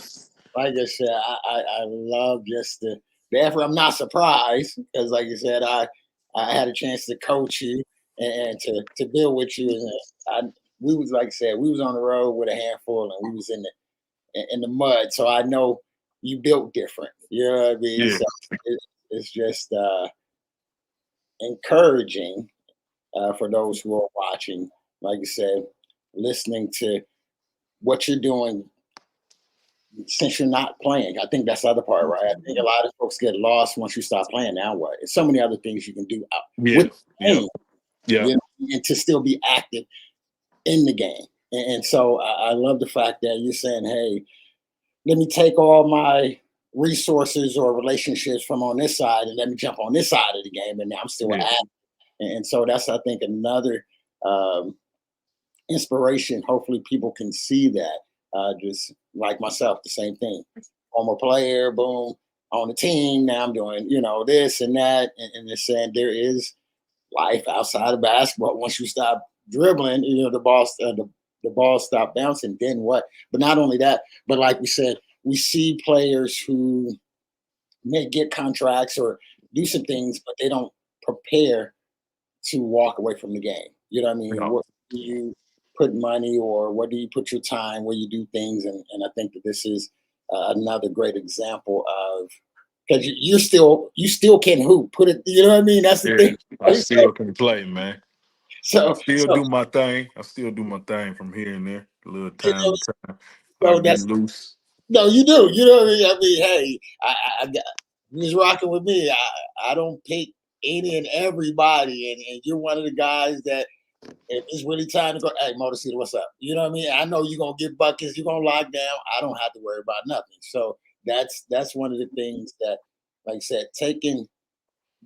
like I said, I love just the effort. I'm not surprised because, like you said, I had a chance to coach you and to build with you. And we was like I said, we was on the road with a handful, and we was in the mud. So I know you built different. You know what I mean? yeah, So it's just encouraging for those who are watching. Like you said, listening to what you're doing since you're not playing. I think that's the other part, right? I think a lot of folks get lost once you stop playing. Now what? There's so many other things you can do yeah, with the yeah, game, yeah, you know, and to still be active in the game. And so I love the fact that you're saying, hey, let me take all my resources or relationships from on this side and let me jump on this side of the game. And now I'm still yeah, active. And so that's, I think, another um, inspiration. Hopefully, people can see that. Just like myself, the same thing. I'm a player, boom, on the team. Now I'm doing, this and that, and they're saying there is life outside of basketball. Once you stop dribbling, the ball stop bouncing. Then what? But not only that, but like we said, we see players who may get contracts or do some things, but they don't prepare to walk away from the game. You know what I mean? yeah, What do you put money or what do you put your time where you do things? And I think that this is another great example of because you still can hoop. Put it, you know what I mean? That's the yeah. thing. I still can play, man. I So still so do my thing. I still do my thing from here and there, a little you time know, to time. I so get that's loose. no, you do. You know what I mean? I mean, hey, I got you was rocking with me. I don't pick any and everybody, and you're one of the guys that if it's really time to go, hey, Motor City, what's up? You know what I mean? I know you're gonna get buckets, you're gonna lock down. I don't have to worry about nothing. So that's one of the things that, like I said, taking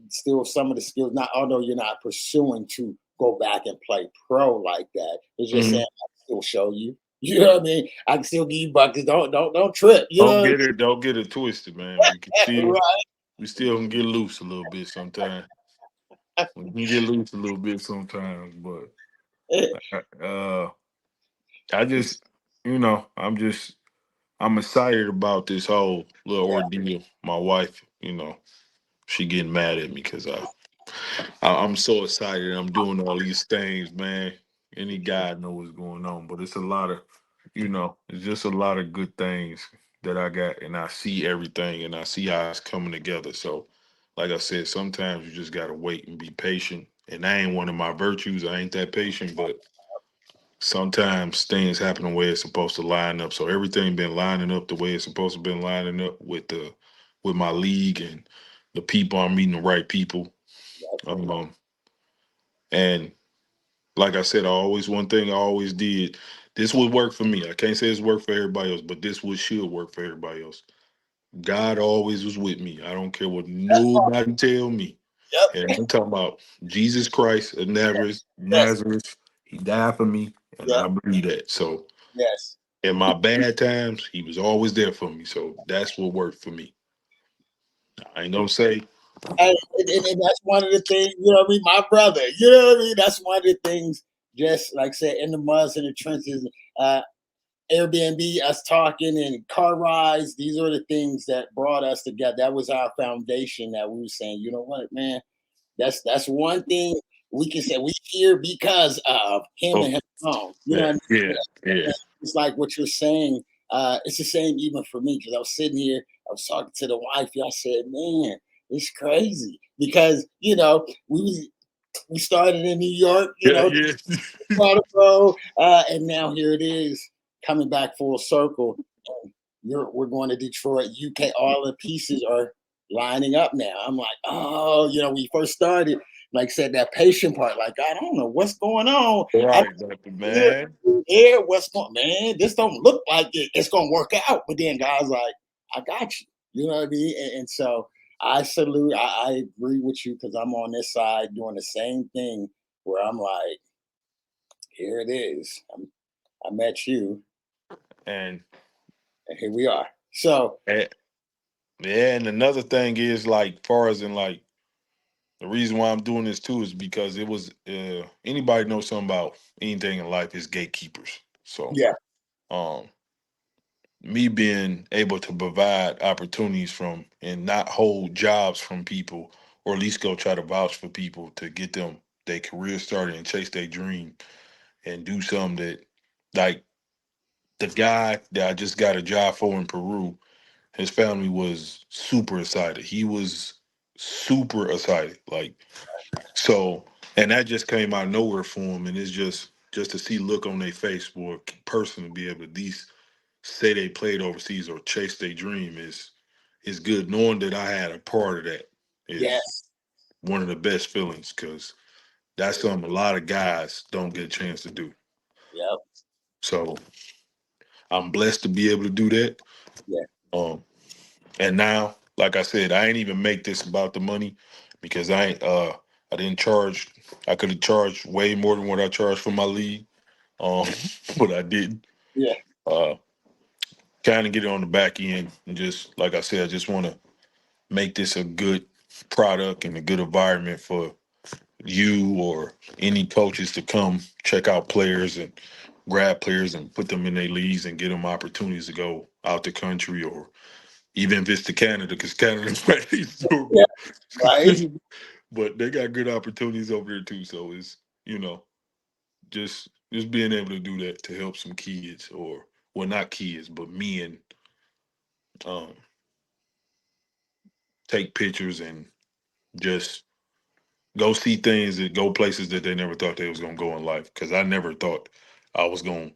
still some of the skills, not although you're not pursuing to go back and play pro like that. It's just saying Mhm. I can still show you. You know what I mean? I can still give you buckets. Don't trip. You know Don't get it twisted, man. We can what I mean? still, Right. we still can get loose a little bit sometimes. We can get loose a little bit sometimes, but uh, I just, I'm excited about this whole little Yeah, ordeal. My wife, she getting mad at me because I'm so excited. I'm doing all these things, man. Any guy know what's going on, but it's a lot of, it's just a lot of good things that I got, and I see everything, and I see how it's coming together. So, like I said, sometimes you just gotta wait and be patient. And that ain't one of my virtues. I ain't that patient, but sometimes things happen the way it's supposed to line up. So everything been lining up the way it's supposed to been lining up with my league and the people. I'm meeting the right people. Um, and like I said, I always one thing I always did. This would work for me. I can't say it's worked for everybody else, but this would should work for everybody else. God always was with me. I don't care what nobody tell me. yep, And I'm talking about Jesus Christ of Nazareth. yes, Nazareth. He died for me, and yep, I believe that. So yes. in my bad times, he was always there for me. So that's what worked for me. I ain't gonna say, And that's one of the things, you know what I mean? My brother, you know what I mean? That's one of the things, just like I said, in the muds and the trenches, uh, Airbnb, us talking and car rides, these are the things that brought us together. That was our foundation that we were saying, you know what, man, that's one thing we can say we here because of him oh, and him alone. You know what yeah, I yeah, mean? yeah, It's like what you're saying. It's the same even for me because I was sitting here, I was talking to the wife. I said, "Man, it's crazy because we was We started in New York, Yeah, yeah. Bro, and now here it is coming back full circle. We're going to Detroit, UK. All the pieces are lining up now. I'm like, oh, we first started, like I said, that patient part. Like, I don't know what's going on. I Right, hear, man. what's going, man. This don't look like it's gonna work out. But then guys like, I got you. You know what I mean? And so I salute. I agree with you because I'm on this side doing the same thing. Where I'm like, here it is. I met you, And, and here we are. So and yeah, and another thing is like, far as in like the reason why I'm doing this too is because it was anybody knows something about anything in life is gatekeepers. So yeah, um me being able to provide opportunities from and not hold jobs from people, or at least go try to vouch for people to get them their career started and chase their dream and do something that, like, the guy that I just got a job for in Peru, his family was super excited. He was super excited. Like, so, and that just came out of nowhere for him. And it's just to see look on their face for a person to be able to at least say they played overseas or chase their dream is good. Knowing that I had a part of that is yes, one of the best feelings, because that's something a lot of guys don't get a chance to do. yep, So I'm blessed to be able to do that. yeah, Um, and now, like I said, I ain't even make this about the money, because I didn't charge. I could have charged way more than what I charged for my league. Um, but I didn't. yeah, Uh, kind of get it on the back end, and just like I said, I just want to make this a good product and a good environment for you or any coaches to come check out players and grab players and put them in their leagues and get them opportunities to go out the country, or even if it's to Canada, because Canada's right next door. yeah, right, But they got good opportunities over there too. So it's, just being able to do that to help some kids, or well, not kids, but men, um, take pictures and just go see things that go places that they never thought they was gonna go in life. Because I never thought I was going.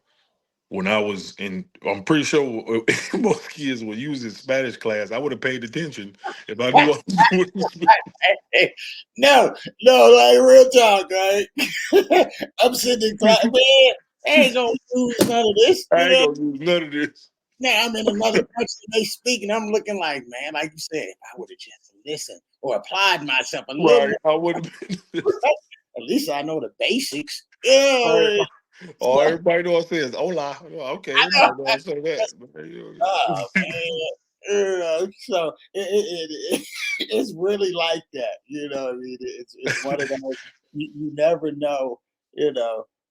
When I was in, I'm pretty sure most kids were using Spanish class. I would have paid attention if I knew I was doing this. hey, no, like real talk, right? I'm sitting in class, man. I ain't gonna use none of this, I ain't gonna use none of this. Now I'm in another country, they speak, and I'm looking like, man, like you said, if I would have just listened or applied myself a little Right. more, I would have been. at least I know the basics. Right. Yeah, Oh, everybody knows says hola. Okay, I everybody knows say that. oh man. So it's really like that, I mean, it's one of those you never know,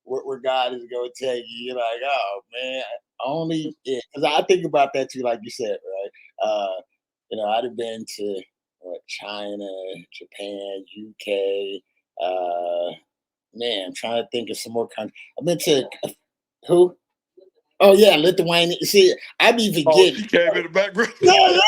where God is going to take you. You're like, oh man, only because I think about that too, like you said, right? I'd have been to China, Japan, UK. Man, I'm trying to think of some more countries. I've been to who? Oh yeah, Lithuania. See, I be Oh, forgetting. she came in the background. Yeah,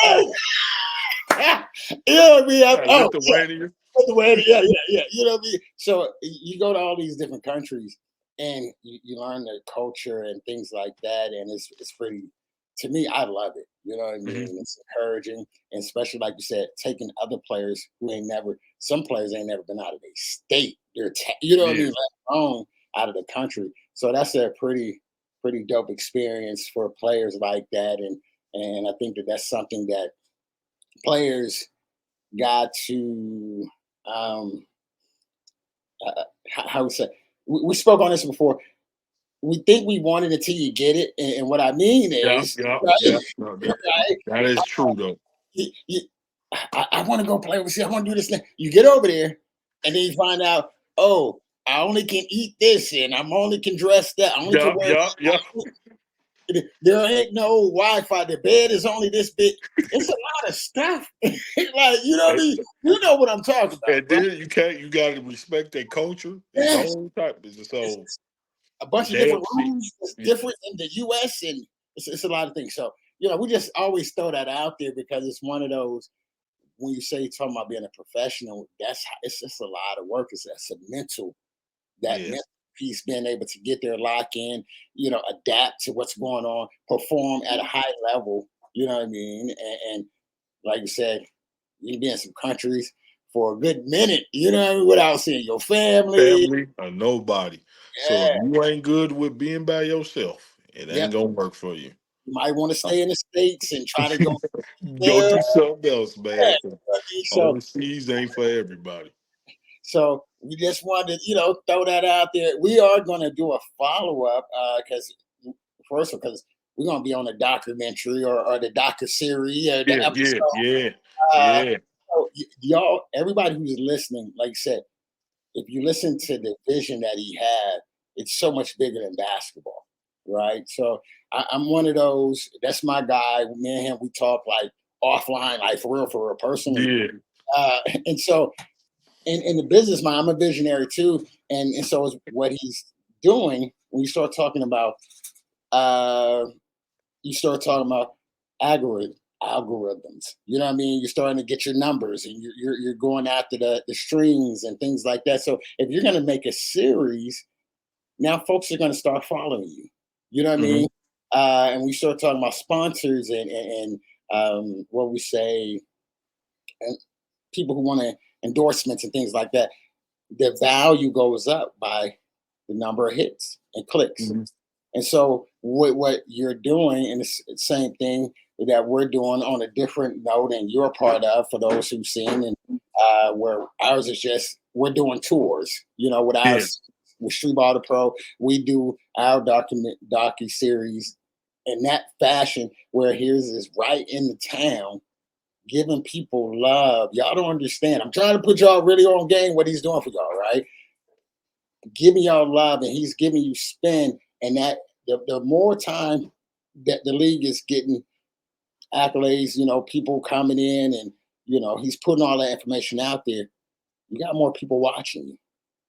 yeah. You know what I mean? Yeah, Lithuania. Lithuania. Yeah, yeah, yeah. You know what I mean? So you go to all these different countries and you learn their culture and things like that, and it's pretty. To me, I love it. You know what I Hmm. mean? It's encouraging, and especially like you said, taking other players who ain't never. Some players ain't never been out of their state. You know what I Yeah. mean? Let alone out of the country. So that's a pretty dope experience for players like that, and I think that that's something that players got to how we say we spoke on this before. We think we want it until you get it, and what I mean Yeah. is, Yeah. right, Yeah. No, right, that is true though. you, I want to go play overseas. I want to do this. You get over there, and then you find out, oh, I only can eat this, and I'm only can dress that. I only can Yeah. wear. Yeah. Yeah. There ain't no Wi-Fi. The bed is only this big. It's a lot of stuff. Like, you know what I And, mean? You know what I'm talking about, and right? then you got to respect their culture. It's a Yes. whole type. It's So a bunch of they different don't see. rules that's different in the US, and it's a lot of things. So, we just always throw that out there because it's one of those. when you say talking about being a professional, it's just a lot of work. That's a that Yeah. mental piece, being able to get there, lock in, adapt to what's going on, perform at a high level. You know what I mean? And like you said, you be in some countries for a good minute, without seeing your family. Family or nobody. So if Yeah. you ain't good with being by yourself, it Yep. ain't gonna work for you. You might want to stay in the States and try to go Go there. do something else, Yeah. man. 'Cause So overseas ain't for everybody. So we just wanted to, throw that out there. We are going to do a follow up because first, because we're going to be on the documentary or the docu series or the Yeah, yeah, episode. yeah, Uh, yeah, so y'all, everybody who's listening, like I said, if you listen to the vision that he had, it's so much bigger than basketball, right? So I'm one of those. That's my guy. Me and him, we talk like offline, like for real, personally. yeah. And so in the business mind, I'm a visionary too, and so is what he's doing. When uh, you start talking about algorithms. You know what I mean? You're starting to get your numbers, and you're going after the strings and things like that. So if you're going to make a series, now folks are going to start following you. You know what I Hmm. mean? And we start talking about sponsors and what we say, and people who want to endorsements and things like that. The value goes up by the number of hits and clicks. Hmm. And so what you're doing, and it's the same thing that we're doing on a different note, and you're a part of for those who've seen, and where ours is just we're doing tours. With Yeah, ours with Streetball the Pro, we do our docu series in that fashion where here's is right in the town giving people love. Y'all don't understand. I'm trying to put y'all really on game what he's doing for y'all, right? Giving y'all love and he's giving you spin. And that the more time that the league is getting accolades, people coming in and he's putting all that information out there, you got more people watching you.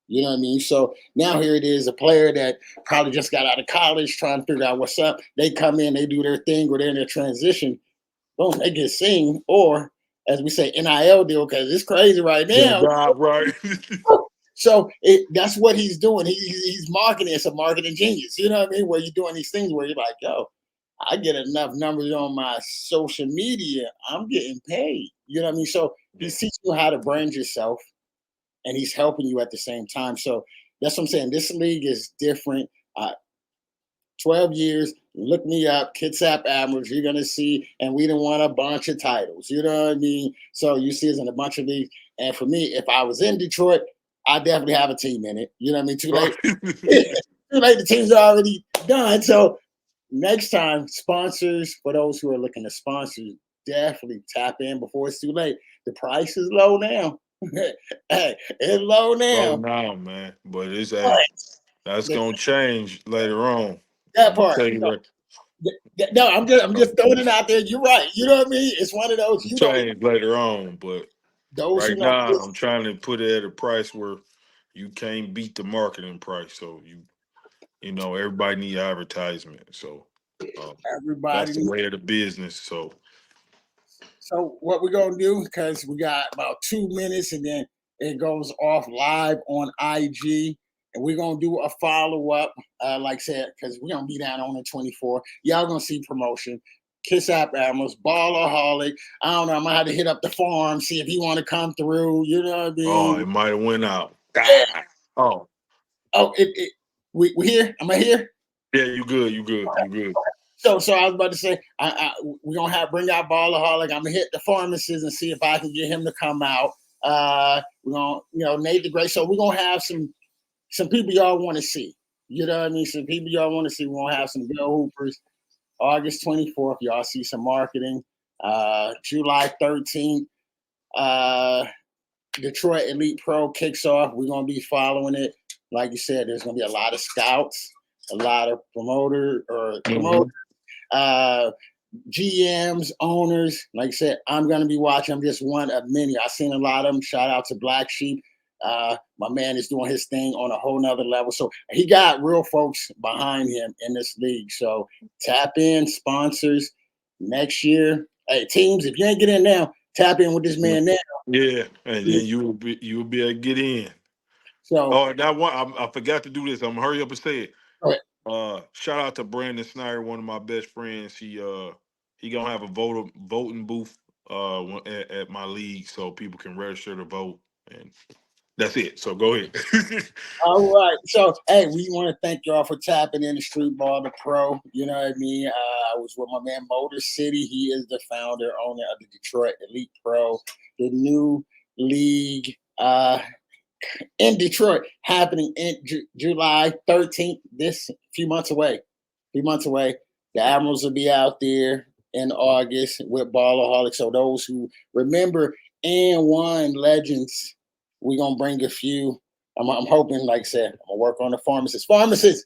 You know what I mean? So now here it is, a player that probably just got out of college trying to figure out what's up. They come in, they do their thing, or they're in their transition, boom, they get seen, or as we say, NIL deal, because it's crazy right that's now. not right. So that's what he's doing. He's marketing. It's a marketing genius. You know what I mean? Where you're doing these things where you're like, yo, I get enough numbers on my social media. I'm getting paid. You know what I mean? So Yeah, he's teaching you how to brand yourself and he's helping you at the same time. So that's what I'm saying. This league is different. 12 years, look me up, Kitsap Admirals, you're going to see, and we didn't want a bunch of titles. You know what I mean? So you see us in a bunch of leagues. And for me, if I was in Detroit, I definitely have a team in it. You know what I mean? Too late. right. Too late. The team's already done. So next time, sponsors, for those who are looking to sponsor, definitely tap in before it's too late. The price is low now. Hey, it's low Slow now. down, man. But it's But that's gonna change later on. that I'm gonna part, tell you that. no, I'm Um, just throwing it out there. You're right. You know what I mean? It's one of those you don't. change later on, but Those who right don't now listen, I'm trying to put it at a price where you can't beat the marketing price. So everybody need advertisement. So um, that's everybody. the way of the business. So So what we're gonna do, because we got about 2 minutes, and then it goes off live on IG, and we're gonna do a follow up. Like I said, because we're gonna be down on the 24. Y'all gonna see promotion. Kiss App Animals, Ballaholic. I don't know. I might have to hit up the farm, see if he want to come through. You know what I oh, mean? it might have went out. Yeah. Ah. Oh, Oh, we here? Am I here? yeah, you good, you good, you good. So I was about to say, we're gonna bring out Ballaholic. I'm gonna hit the pharmacist and see if I can get him to come out. We're gonna, Nate the Great. So we're gonna have some people y'all want to see. You know what I mean? Some people y'all want to see. We're gonna have some Bill Hoopers. August 24th, y'all see some marketing. July 13th, Detroit Elite Pro kicks off. We're gonna be following it. Like you said, there's gonna be a lot of scouts, a lot of promoters, Mhm. uh, GMs, owners. Like I said, I'm going to be watching. I'm just one of many. I've seen a lot of them. Shout out to Black Sheep. My man is doing his thing on a whole nother level. So he got real folks behind him in this league. So tap in, sponsors next year. Hey, teams, if you ain't get in now, tap in with this man now. Yeah, and then you will be able to get in. So, Oh, and that one I forgot to do this. I'm gonna hurry up and say it. go ahead. Shout out to Brandon Snyder, one of my best friends. He gonna have a voting booth at my league, so people can register to vote, and that's it. So go ahead. All right. So, hey, we want to thank y'all for tapping in the Street Ball, the Pro. You know what I mean? I was with my man Motor City. He is the founder, owner of the Detroit Elite Pro, the new league in Detroit, happening in July 13th. This few months away. Few months away. The Admirals will be out there in August with Ballaholics. So those who remember and one legends, we're gonna bring a few. I'm hoping, like I said, I'm gonna work on the pharmacists. Pharmacists,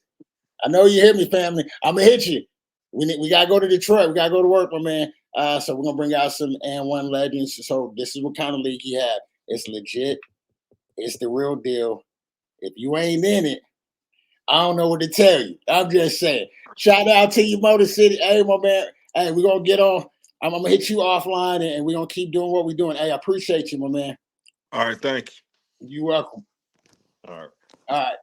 I know you hear me, family. I'm gonna hit you. We gotta go to Detroit. We gotta go to work, my man. So we're gonna bring out some and one legends. So this is what kind of league he had. It's legit. It's the real deal. If you ain't in it, I don't know what to tell you. I'm just saying. Shout out to you, Motor City. Hey, my man. Hey, we're gonna get on. I'm gonna hit you offline and we're gonna keep doing what we're doing. Hey, I appreciate you, my man. All right, thank you. You're welcome. All right. All right.